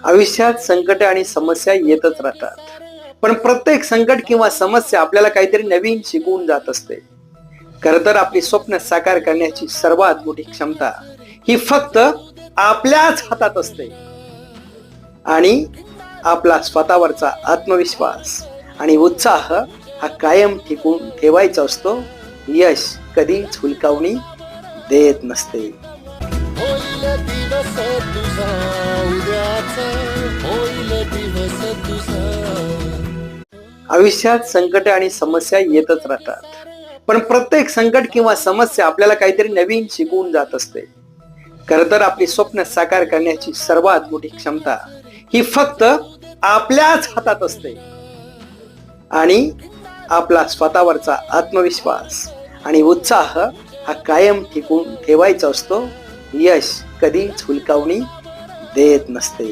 आयुष्यात संकट आणि समस्या येतच राहतात, पण प्रत्येक संकट किंवा समस्या आपल्याला काहीतरी नवीन शिकवून जात असते. खरं तर आपली स्वप्न साकार करण्याची सर्वात मोठी क्षमता ही फक्त आपल्याच हातात असते. आणि आपला स्वतःवरचा आत्मविश्वास आणि उत्साह हा कायम टिकून ठेवायचा असतो. यश कधीच हुलकावणी देत नसते. होईल दिवस तुझा उद्याचा, होईल दिवस तुझा. आयुष्यात संकट आणि समस्या येतच राहतात, पण प्रत्येक संकट किंवा समस्या आपल्याला काहीतरी नवीन शिकवून जात असते. खरं तर आपली स्वप्न साकार करण्याची सर्वात मोठी क्षमता ही फक्त आपल्याच हातात असते. आणि आपला स्वतःवरचा आत्मविश्वास आणि उत्साह हा कायम टिकून ठेवायचा असतो. यश कधीच हुलकावणी देत नसते.